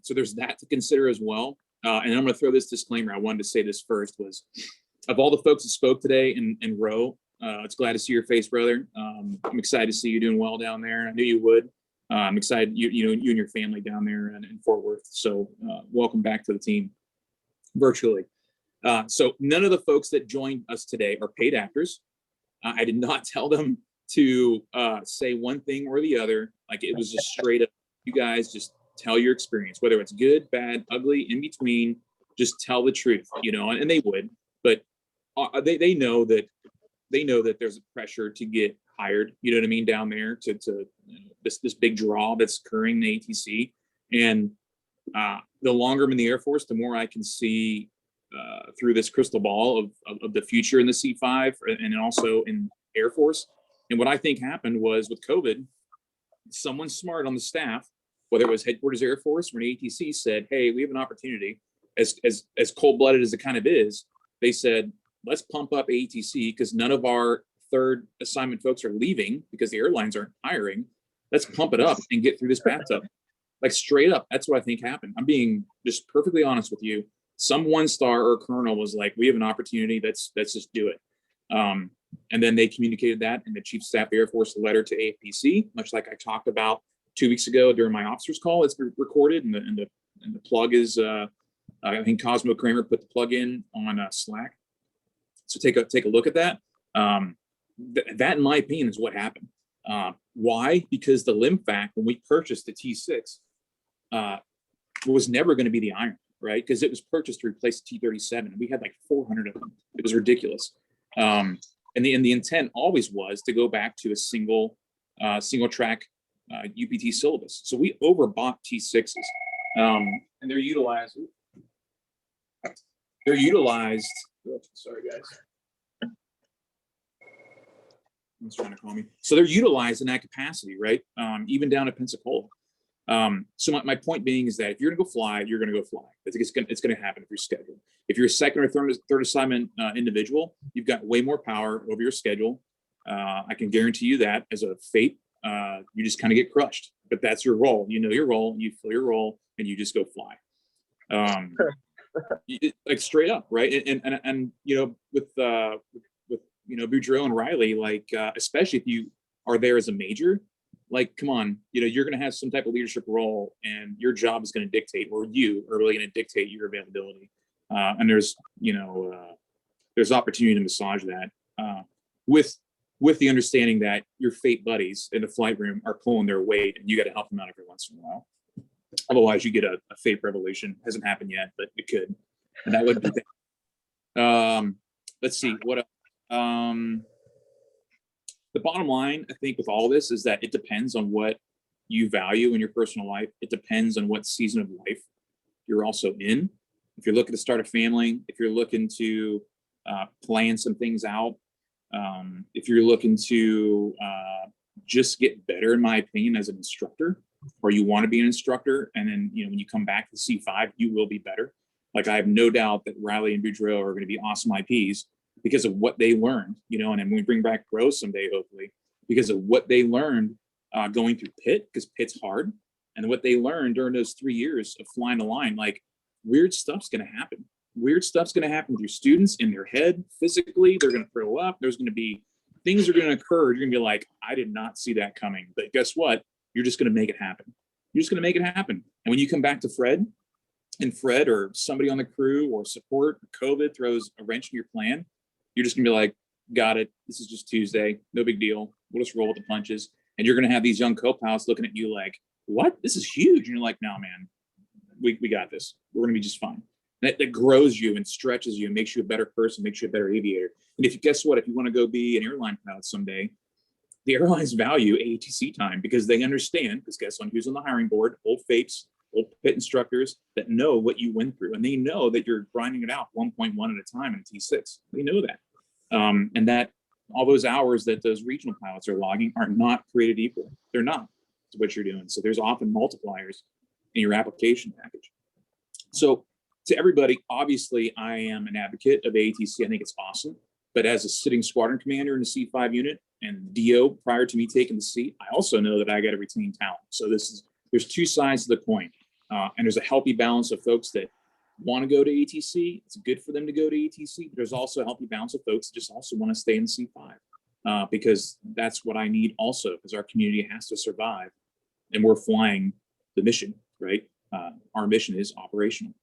So there's that to consider as well. And I'm going to throw this disclaimer. I wanted to say this first was, of all the folks that spoke today in row, it's glad to see your face, brother. I'm excited to see you doing well down there. I knew you would. I'm excited you and your family down there in Fort Worth. So welcome back to the team virtually. So none of the folks that joined us today are paid actors. I did not tell them to say one thing or the other. Like, it was just straight up, you guys just tell your experience, whether it's good, bad, ugly, in between, just tell the truth, and they would, but they know that there's a pressure to get hired, you know what I mean, down there to this big draw that's occurring in the ATC. And the longer I'm in the Air Force, the more I can see through this crystal ball of the future in the C5 and also in Air Force. And what I think happened was, with COVID, someone smart on the staff, whether it was Headquarters Air Force or an ATC, said, hey, we have an opportunity. As cold-blooded as it kind of is, they said, let's pump up AETC because none of our third assignment folks are leaving because the airlines aren't hiring. Let's pump it up and get through this bathtub. Like, straight up, that's what I think happened. I'm being just perfectly honest with you. Some one-star or colonel was like, we have an opportunity, let's just do it. And then they communicated that in the Chief of Staff Air Force letter to AFPC, much like I talked about 2 weeks ago during my officers call. It's been recorded, and the plug is I think Cosmo Kramer put the plug in on Slack. So take a look at that. That, in my opinion, is what happened. Why? Because the LimFac, when we purchased the T6, was never going to be the iron, right? Because it was purchased to replace the T37. We had like 400 of them. It was ridiculous. And the intent always was to go back to a single track UPT syllabus. So we overbought T6s, and they're utilized. Sorry, guys. Someone's trying to call me. So they're utilized in that capacity, right? Even down to Pensacola. So my point being is that if you're gonna go fly, you're gonna go fly. I think it's gonna happen if you're scheduled. If you're a second or third assignment individual, you've got way more power over your schedule. I can guarantee you that as a fate, you just kind of get crushed. But that's your role. You know your role, you fill your role, and you just go fly. Like, straight up, right? And with Boudreaux and Riley, like, especially if you are there as a major, like, come on, you're going to have some type of leadership role, and your job is going to dictate, or you are really going to dictate your availability. And there's opportunity to massage that with the understanding that your fate buddies in the flight room are pulling their weight, and you got to help them out every once in a while. Otherwise, you get a fate revelation. Hasn't happened yet, but it could, and that would be. Let's see what. The bottom line, I think, with all this is that it depends on what you value in your personal life. It depends on what season of life you're also in. If you're looking to start a family, if you're looking to plan some things out, if you're looking to just get better, in my opinion, as an instructor, or you want to be an instructor, and then when you come back to C5, you will be better. Like, I have no doubt that Riley and Boudreaux are going to be awesome IPs because of what they learned, and then when we bring back Rose someday, hopefully, because of what they learned going through Pitt, because Pitt's hard, and what they learned during those 3 years of flying the line. Like, weird stuff's going to happen. Weird stuff's going to happen with your students in their head, physically. They're going to throw up. There's going to be things are going to occur. You're going to be like, I did not see that coming. But guess what? You're just going to make it happen. You're just going to make it happen. And when you come back to Fred, and Fred or somebody on the crew or support, COVID throws a wrench in your plan, you're just gonna be like, got it. This is just Tuesday. No big deal. We'll just roll with the punches. And you're gonna have these young co-pilots looking at you like, what? This is huge. And you're like, no, man, we got this. We're gonna be just fine. That grows you and stretches you and makes you a better person, makes you a better aviator. And if you guess what, if you want to go be an airline pilot someday, the airlines value AETC time because they understand, because guess on who's on the hiring board, old FAPEs, old pit instructors that know what you went through. And they know that you're grinding it out 1.1 at a time in a T6. They know that. And that all those hours that those regional pilots are logging are not created equal. They're not to what you're doing. So there's often multipliers in your application package. So to everybody, obviously I am an advocate of AETC. I think it's awesome. But as a sitting squadron commander in the C5 unit and DO prior to me taking the seat, I also know that I got to retain talent. So there's two sides to the coin. And there's a healthy balance of folks that want to go to ATC. It's good for them to go to ATC, but there's also a healthy balance of folks that just also want to stay in C5 because that's what I need also, because our community has to survive and we're flying the mission, right? Our mission is operational.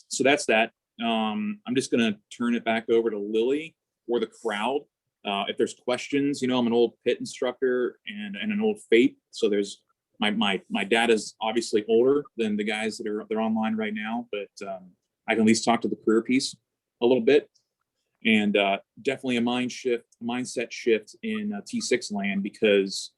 So that's that. I'm just going to turn it back over to Lily or the crowd. If there's questions, I'm an old pit instructor and an old FAPE. So there's my dad is obviously older than the guys that they're online right now, but I can at least talk to the career piece a little bit, and definitely a mindset shift in T6 land because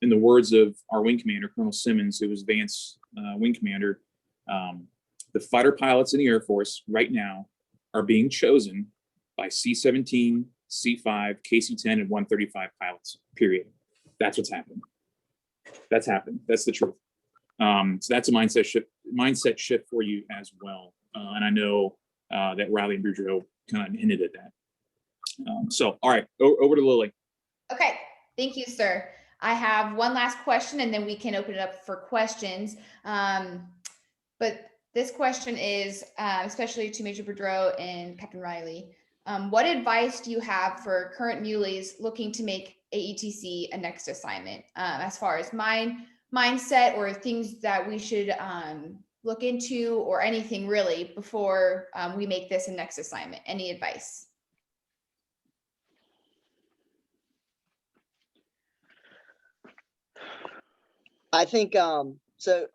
in the words of our wing commander, Colonel Simmons, who was Vance wing commander, the fighter pilots in the Air Force right now are being chosen by C-17, C-5, KC-10, and 135 pilots, period. That's what's happening. That's happened. That's the truth. So that's a mindset shift for you as well. And I know that Riley and Boudreaux kind of hinted at that. So, all right, over to Lily. Okay, thank you, sir. I have one last question and then we can open it up for questions. But this question is especially to Major Boudreaux and Captain Riley. What advice do you have for current muleys looking to make AETC a next assignment as far as mindset or things that we should look into or anything really before we make this a next assignment? Any advice? I think so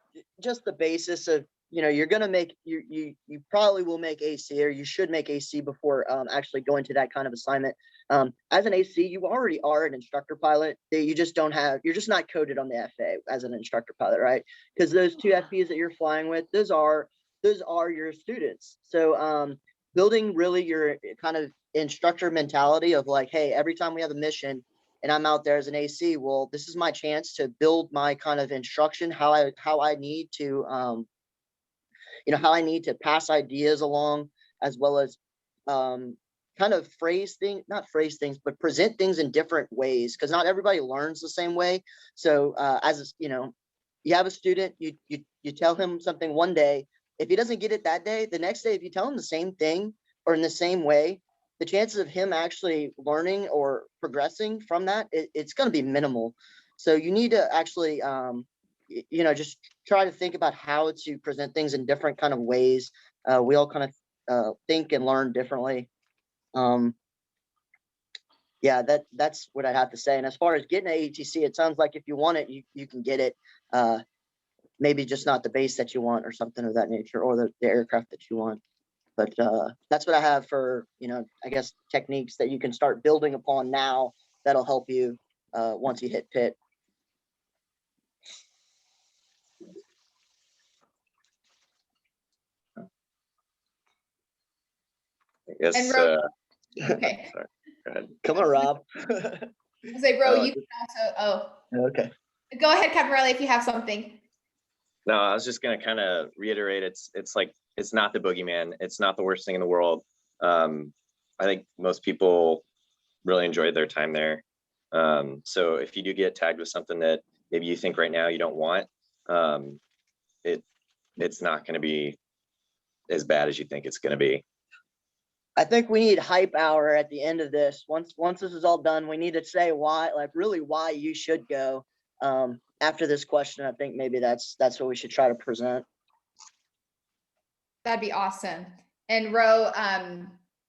just the basis of you're gonna make you probably will make AC, or you should make AC before actually going to that kind of assignment. As an AC, you already are an instructor pilot. You just don't have, you're just not coded on the FA as an instructor pilot, right? Because those two FPs that you're flying with, those are your students. So building really your kind of instructor mentality of like, hey, every time we have a mission and I'm out there as an AC, well, this is my chance to build my kind of instruction, how I need to how I need to pass ideas along, as well as kind of not phrase things, but present things in different ways, because not everybody learns the same way. So as you have a student, you tell him something one day. If he doesn't get it that day, the next day, if you tell him the same thing or in the same way, the chances of him actually learning or progressing from that, it's going to be minimal. So you need to actually just try to think about how to present things in different kind of ways. We all kind of think and learn differently. Yeah, that's what I'd have to say. And as far as getting an AETC, it sounds like if you want it, you can get it. Maybe just not the base that you want or something of that nature, or the aircraft that you want. But that's what I have for, I guess, techniques that you can start building upon now that'll help you once you hit pit. I guess. And Ro- okay. Sorry. Go ahead. Come on, Rob. I say, bro, you can also. Okay. Go ahead, Captain Riley, if you have something. No, I was just gonna kind of reiterate. It's like, it's not the boogeyman. It's not the worst thing in the world. I think most people really enjoyed their time there. So if you do get tagged with something that maybe you think right now you don't want, it's not going to be as bad as you think it's going to be. I think we need hype hour at the end of this. Once this is all done, we need to say why, like really why you should go. After this question, I think maybe that's what we should try to present. That'd be awesome. And Ro,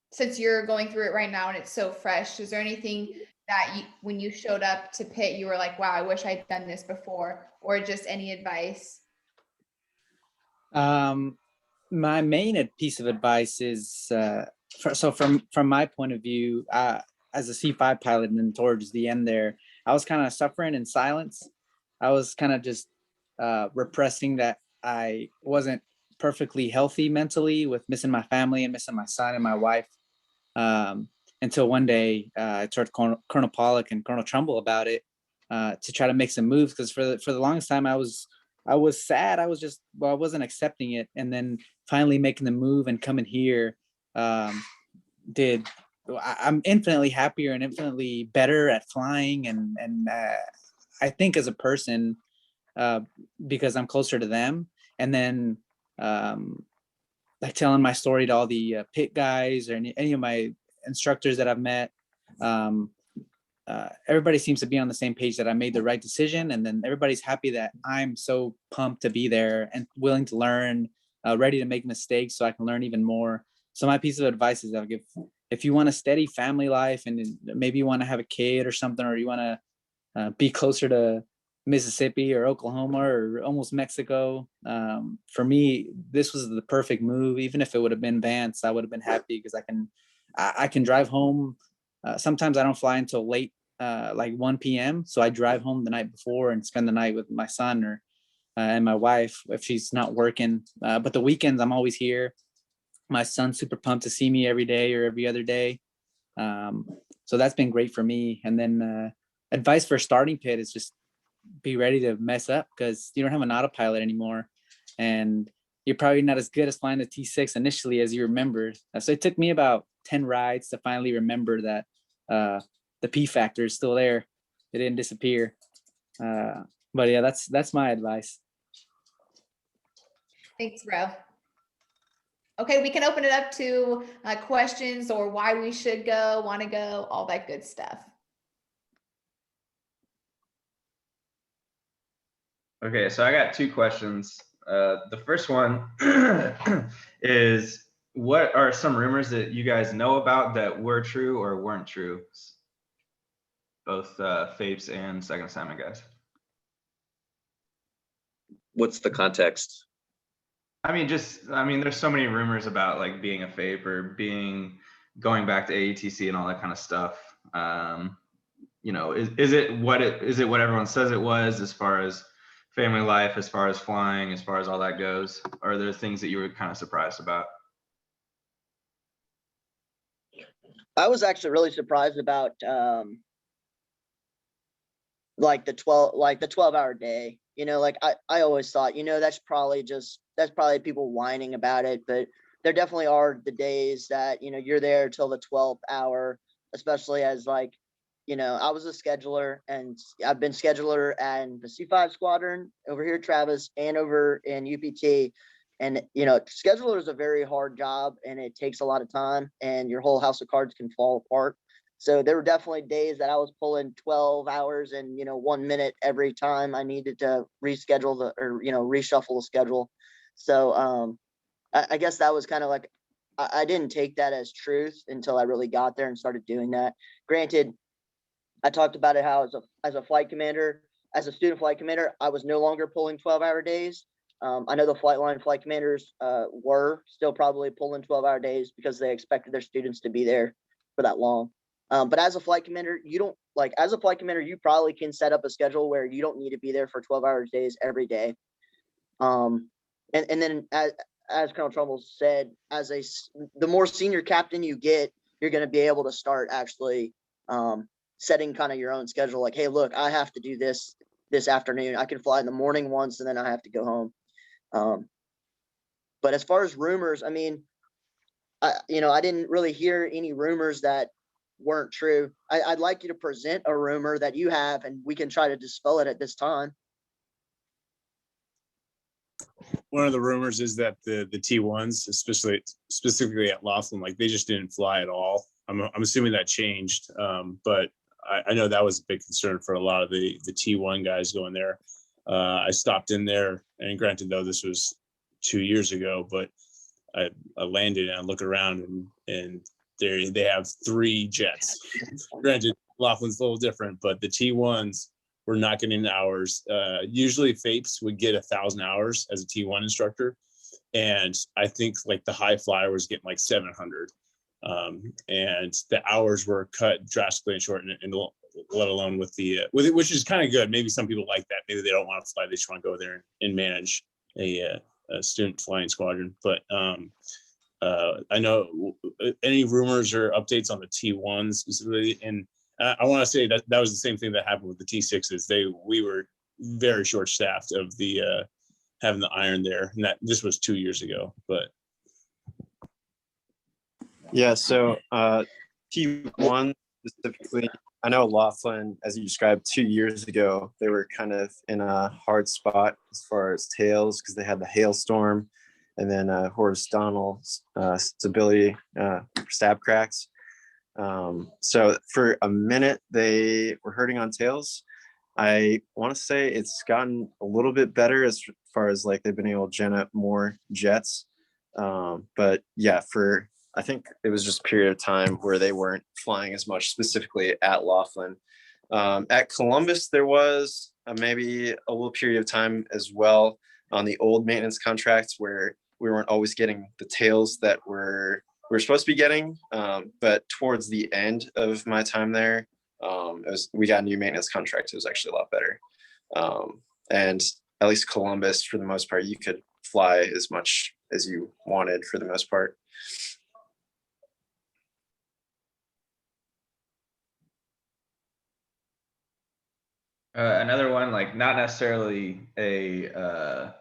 since you're going through it right now and it's so fresh, is there anything that you, when you showed up to Pitt, you were like, wow, I wish I'd done this before, or just any advice? My main piece of advice is, so from my point of view, as a C5 pilot and then towards the end there, I was kind of suffering in silence. I was kind of just repressing that I wasn't perfectly healthy mentally, with missing my family and missing my son and my wife. Until one day I talked to Colonel Pollock and Colonel Trumbull about it, to try to make some moves, because for the longest time I was sad. I was just, well, I wasn't accepting it, and then finally making the move and coming here, did. I'm infinitely happier and infinitely better at flying, and I think as a person, because I'm closer to them, and then like telling my story to all the pit guys or any of my instructors that I've met. Everybody seems to be on the same page that I made the right decision, and then everybody's happy that I'm so pumped to be there and willing to learn, ready to make mistakes so I can learn even more. So my piece of advice is I'll give: if you want a steady family life and maybe you want to have a kid or something, or you want to be closer to Mississippi or Oklahoma or almost Mexico, for me, this was the perfect move. Even if it would have been Vance, I would have been happy, because I can drive home. Sometimes I don't fly until late, like 1 p.m. So I drive home the night before and spend the night with my son, or and my wife if she's not working. But the weekends I'm always here. My son's super pumped to see me every day or every other day. So that's been great for me. And then advice for starting Pit is just be ready to mess up, because you don't have an autopilot anymore, and you're probably not as good as flying the T6 initially as you remembered. So it took me about 10 rides to finally remember that the P factor is still there. It didn't disappear. But yeah, that's my advice. Thanks, Ro. Okay, we can open it up to questions or why we should go, want to go, all that good stuff. Okay, so I got two questions. The first one is, what are some rumors that you guys know about that were true or weren't true? Both FAPES and second assignment guys. What's the context? I mean, there's so many rumors about like being a FAPE or going back to AETC and all that kind of stuff. You know, is it what everyone says it was, as far as family life, as far as flying, as far as all that goes? Or are there things that you were kind of surprised about? I was actually really surprised about like the 12-hour day. You know, like I always thought, you know, that's probably people whining about it, but there definitely are the days that, you know, you're there till the 12th hour, especially as, like, you know, I was a scheduler, and I've been scheduler and the C5 squadron over here at Travis and over in UPT. And, you know, scheduler is a very hard job, and it takes a lot of time, and your whole house of cards can fall apart. So there were definitely days that I was pulling 12 hours and, you know, 1 minute every time I needed to reschedule reshuffle the schedule. So I guess that was kind of like, I didn't take that as truth until I really got there and started doing that. Granted, I talked about it how as a flight commander, as a student flight commander, I was no longer pulling 12-hour days. I know the flight line flight commanders were still probably pulling 12-hour days because they expected their students to be there for that long. But as a flight commander, you probably can set up a schedule where you don't need to be there for 12-hour days every day. And then as Colonel Trumbull said, the more senior captain you get, you're going to be able to start actually setting kind of your own schedule. Like, hey, look, I have to do this afternoon. I can fly in the morning once, and then I have to go home. But as far as rumors, I mean, I didn't really hear any rumors that weren't true. I'd like you to present a rumor that you have, and we can try to dispel it at this time. One of the rumors is that the T1s, specifically at Laughlin, like, they just didn't fly at all. I'm assuming that changed, but I know that was a big concern for a lot of the T1 guys going there. I stopped in there, and granted, though, this was 2 years ago, but I landed and I look around and they have 3 jets. Granted, Laughlin's a little different, but the T1s were not getting hours. Usually FAPES would get 1,000 hours as a T1 instructor. And I think like the high flyer was getting like 700. And the hours were cut drastically and short, and let alone with it, which is kind of good. Maybe some people like that. Maybe they don't want to fly. They just want to go there and manage a student flying squadron. But I know any rumors or updates on the T1 specifically, and I want to say that was the same thing that happened with the T6s. We were very short staffed of the having the iron there, and that this was 2 years ago. But Yeah, so T1 specifically, I know Laughlin, as you described 2 years ago, they were kind of in a hard spot as far as tails because they had the hailstorm and then horizontal stability stab cracks. So for a minute, they were hurting on tails. I want to say it's gotten a little bit better as far as like they've been able to gen up more jets. But yeah, I think it was just a period of time where they weren't flying as much, specifically at Laughlin. At Columbus, there was maybe a little period of time as well on the old maintenance contracts where we weren't always getting the tails that we were supposed to be getting. But towards the end of my time there, we got a new maintenance contract. It was actually a lot better. And at least Columbus, for the most part, you could fly as much as you wanted for the most part. Another one, like not necessarily a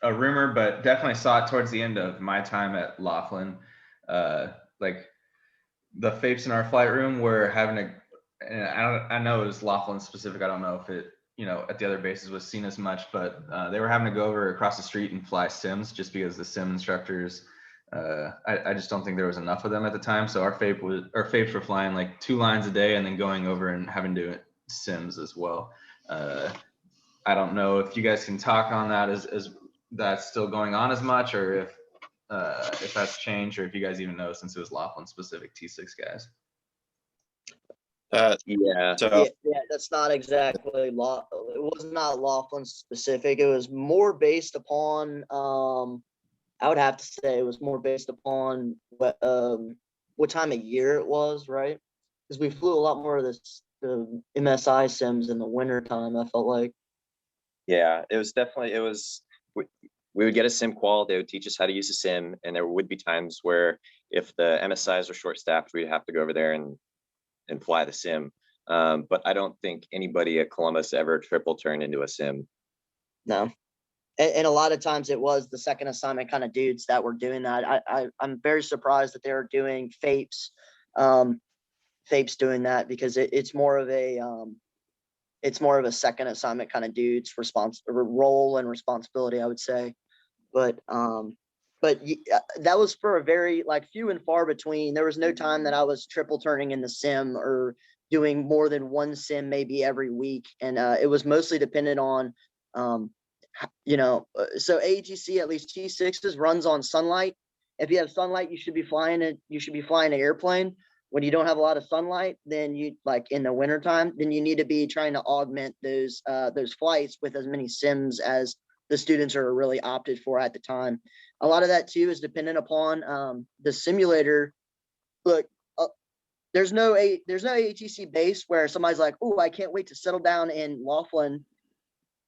rumor, but definitely saw it towards the end of my time at Laughlin. Like the FAPEs in our flight room were having and I know it was Laughlin specific. I don't know if it, at the other bases was seen as much, but they were having to go over across the street and fly sims just because the sim instructors, I just don't think there was enough of them at the time. So our FAPEs were flying like 2 lines a day and then going over and having to do sims as well. I don't know if you guys can talk on that as that's still going on as much, or if that's changed, or if you guys even know since it was Laughlin specific T6 guys. Yeah. So Yeah, that's not exactly law. It was not Laughlin specific. It was more based upon. I would have to say it was more based upon what time of year it was, right? Because we flew a lot more of the MSI sims in the winter time. I felt like. Yeah, it was we would get a sim qual, they would teach us how to use a sim, and there would be times where if the MSIs were short staffed, we'd have to go over there and fly the sim. But I don't think anybody at Columbus ever triple turned into a sim. No. And a lot of times it was the second assignment kind of dudes that were doing that. I'm very surprised that they're doing FAPEs, doing that because it's more of a second assignment kind of dudes role and responsibility, I would say. But that was for a very few and far between. There was no time that I was triple turning in the sim or doing more than one sim maybe every week, and it was mostly dependent on so AETC, at least T6s, runs on sunlight. If you have sunlight, you should be flying an airplane. When you don't have a lot of sunlight, then you in the wintertime, then you need to be trying to augment those flights with as many sims as the students are really opted for at the time. A lot of that too is dependent upon the simulator. Look, there's no AETC base where somebody's like, "Oh, I can't wait to settle down in Laughlin,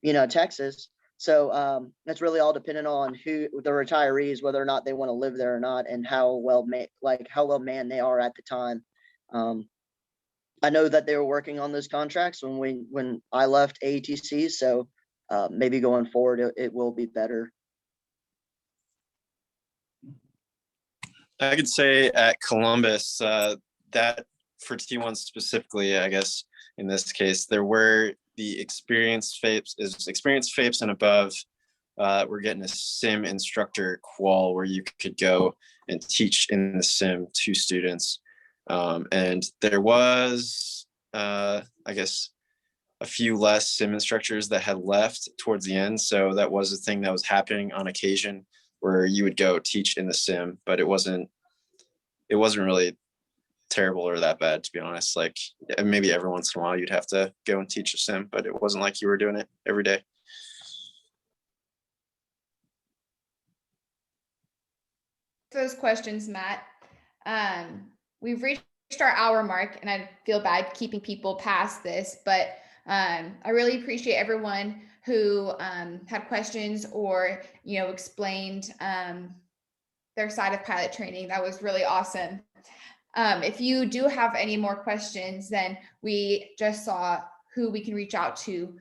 Texas." So that's really all dependent on who the retirees, whether or not they want to live there or not, and how well manned they are at the time. I know that they were working on those contracts when I left AETC, so maybe going forward it will be better. I could say at Columbus that for T1 specifically, I guess in this case, there were the experienced FAPEs and above. We're getting a sim instructor qual where you could go and teach in the sim to students. And there was, I guess, a few less sim instructors that had left towards the end. So that was a thing that was happening on occasion. where you would go teach in the sim, but it wasn't really terrible or that bad, to be honest. Like maybe every once in a while you'd have to go and teach a sim, but it wasn't like you were doing it every day. Those questions, Matt. We've reached our hour mark, and I feel bad keeping people past this, but I really appreciate everyone who had questions or explained their side of pilot training. That was really awesome. If you do have any more questions, then we just saw who we can reach out to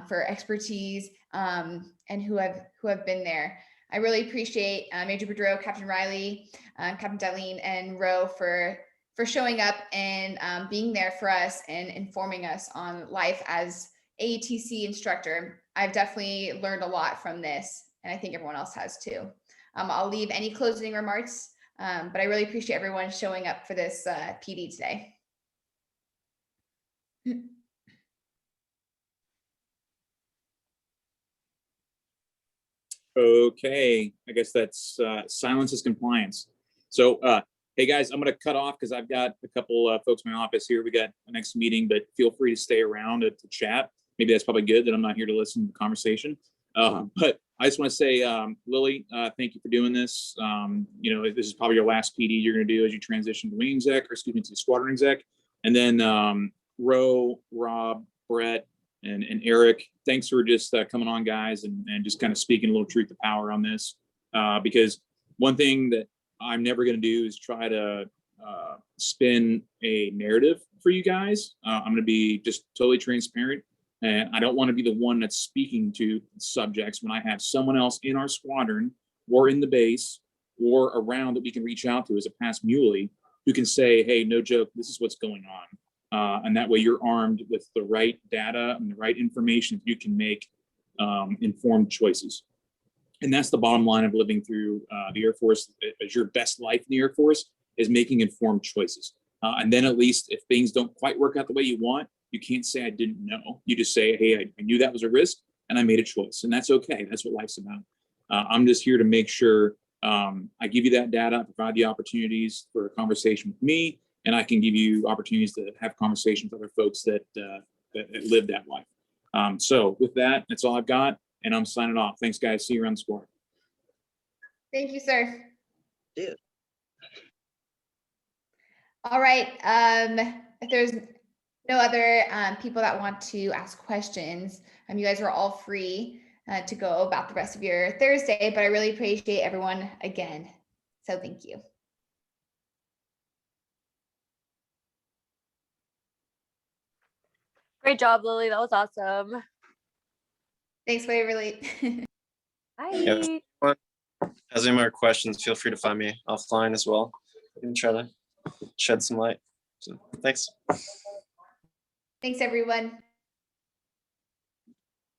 for expertise and who have been there. I really appreciate Major Boudreau, Captain Riley, Captain Darlene, and Roe for showing up and being there for us and informing us on life as AETC instructor. I've definitely learned a lot from this, and I think everyone else has too. I'll leave any closing remarks, but I really appreciate everyone showing up for this PD today. Okay, I guess that's silence is compliance. So, hey guys, I'm gonna cut off because I've got a couple folks in my office here. We got a next meeting, but feel free to stay around to chat. Maybe that's probably good that I'm not here to listen to the conversation. But I just want to say, Lily, thank you for doing this. This is probably your last PD you're going to do as you transition to wing exec, or excuse me, to squadron exec. And then Ro, Rob, Brett, and Eric, thanks for just coming on, guys, and just kind of speaking a little truth to power on this. Because one thing that I'm never going to do is try to spin a narrative for you guys. I'm going to be just totally transparent. And I don't want to be the one that's speaking to subjects when I have someone else in our squadron or in the base or around that we can reach out to as a past muley who can say, hey, no joke, this is what's going on. And that way you're armed with the right data and the right information you can make informed choices. And that's the bottom line of living through the Air Force as your best life in the Air Force is making informed choices. And then at least if things don't quite work out the way you want, you can't say I didn't know. You just say, hey, I knew that was a risk and I made a choice. And that's okay. That's what life's about. I'm just here to make sure I give you that data, provide the opportunities for a conversation with me, and I can give you opportunities to have conversations with other folks that live that life. So with that, that's all I've got, and I'm signing off. Thanks, guys. See you around the squad. Thank you, sir. Yeah. All right. If there's no other people that want to ask questions, you guys are all free to go about the rest of your Thursday, but I really appreciate everyone again. So thank you. Great job, Lily. That was awesome. Thanks, Waverly. Bye. Yeah, if anyone has any more questions, feel free to find me offline as well. I can try to shed some light. So thanks. Thanks, everyone.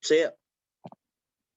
See ya.